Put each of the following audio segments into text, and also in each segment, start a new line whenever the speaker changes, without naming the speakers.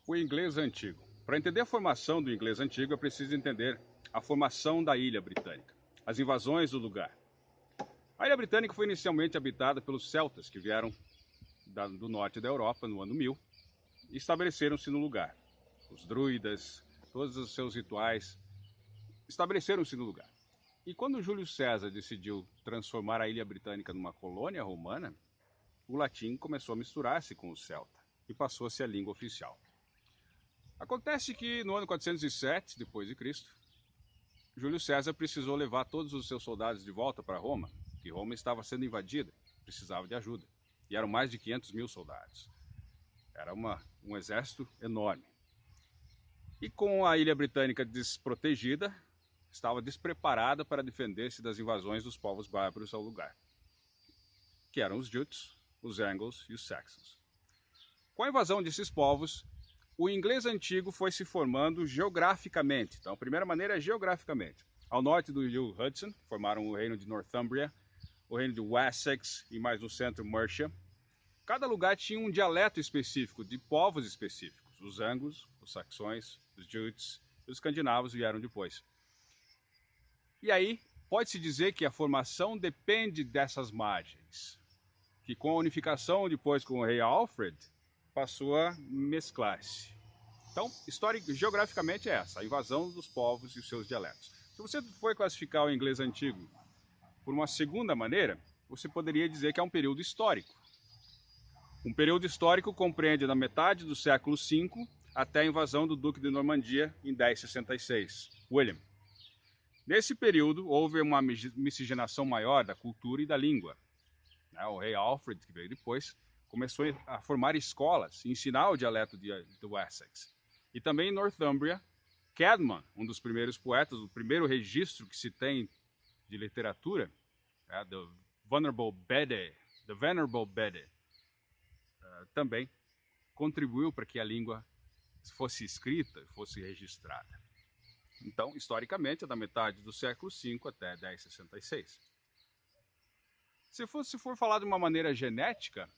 O inglês antigo. Para entender a formação do inglês antigo, é preciso entender a formação da ilha britânica, as invasões do lugar. A ilha britânica foi inicialmente habitada pelos celtas, que vieram do norte da Europa no ano 1000 e estabeleceram-se no lugar. Os druidas, todos os seus rituais, estabeleceram-se no lugar. E quando Júlio César decidiu transformar a ilha britânica numa colônia romana, o latim começou a misturar-se com o celta e passou a ser a língua oficial. Acontece que no ano 407 d.C., Júlio César precisou levar todos os seus soldados de volta para Roma, que Roma estava sendo invadida, precisava de ajuda. E eram mais de 500 mil soldados. Era um exército enorme. E com a ilha britânica desprotegida, estava despreparada para defender-se das invasões dos povos bárbaros ao lugar, que eram os Jutes, os Angles e os Saxons. Com a invasão desses povos, o inglês antigo foi se formando geograficamente. Então, a primeira maneira é geograficamente. Ao norte do rio Hudson, formaram o reino de Northumbria, o reino de Wessex e mais no centro Mercia. Cada lugar tinha um dialeto específico, de povos específicos. Os Anglos, os Saxões, os Jutes e os Escandinavos vieram depois. E aí, pode-se dizer que a formação depende dessas margens, que com a unificação depois com o rei Alfred, passou a mesclar-se. Então, geograficamente é essa, a invasão dos povos e os seus dialetos. Se você for classificar o inglês antigo por uma segunda maneira, você poderia dizer que é um período histórico. Um período histórico compreende da metade do século V até a invasão do Duque de Normandia em 1066, William. Nesse período, houve uma miscigenação maior da cultura e da língua. O rei Alfred, que veio depois, começou a formar escolas e ensinar o dialeto do Wessex. E também em Northumbria, Caedmon, um dos primeiros poetas, o primeiro registro que se tem de literatura, The Venerable Bede, também contribuiu para que a língua fosse escrita, fosse registrada. Então, historicamente, é da metade do século V até 1066. Se for falar de uma maneira genética,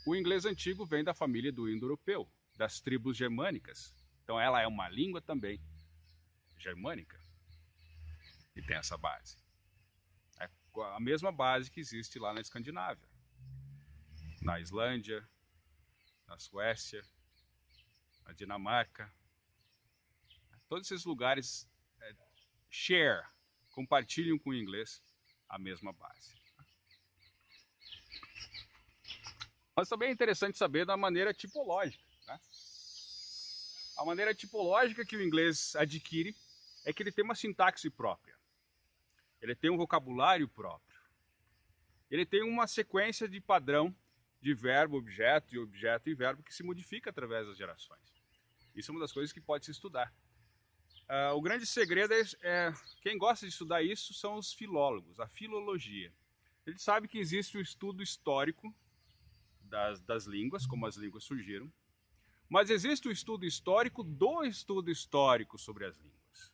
o inglês antigo vem da família do indo-europeu, das tribos germânicas. Então ela é uma língua também germânica e tem essa base. É a mesma base que existe lá na Escandinávia, na Islândia, na Suécia, na Dinamarca. Todos esses lugares compartilham com o inglês a mesma base. Mas também é interessante saber da maneira tipológica. Né? A maneira tipológica que o inglês adquire é que ele tem uma sintaxe própria. Ele tem um vocabulário próprio. Ele tem uma sequência de padrão de verbo, objeto e verbo que se modifica através das gerações. Isso é uma das coisas que pode se estudar. O grande segredo quem gosta de estudar isso são os filólogos, a filologia. Ele sabe que existe o estudo histórico das línguas, como as línguas surgiram, mas existe o estudo histórico do estudo histórico sobre as línguas.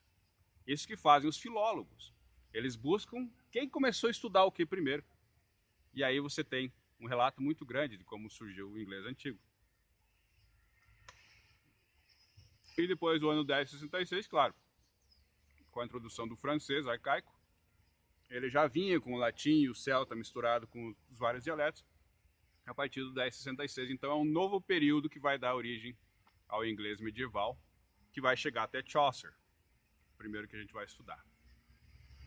Isso que fazem os filólogos. Eles buscam quem começou a estudar o que primeiro. E aí você tem um relato muito grande de como surgiu o inglês antigo. E depois do ano 1066, claro, com a introdução do francês arcaico, ele já vinha com o latim e o celta misturado com os vários dialetos, a partir do 1066. Então é um novo período que vai dar origem ao inglês medieval, que vai chegar até Chaucer, o primeiro que a gente vai estudar.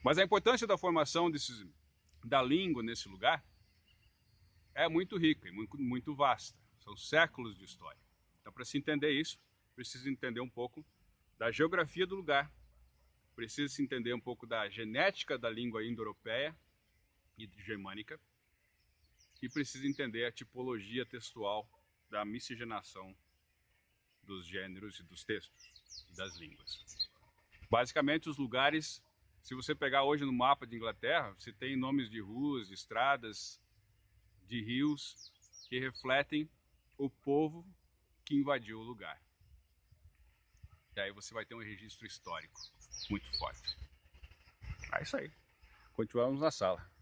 Mas a importância da formação da língua nesse lugar é muito rica e muito vasta. São séculos de história. Então, para se entender isso, precisa entender um pouco da geografia do lugar, precisa se entender um pouco da genética da língua indo-europeia e germânica, e precisa entender a tipologia textual da miscigenação dos gêneros e dos textos e das línguas. Basicamente, os lugares, se você pegar hoje no mapa de Inglaterra, você tem nomes de ruas, de estradas, de rios, que refletem o povo que invadiu o lugar. E aí você vai ter um registro histórico muito forte. É isso aí. Continuamos na sala.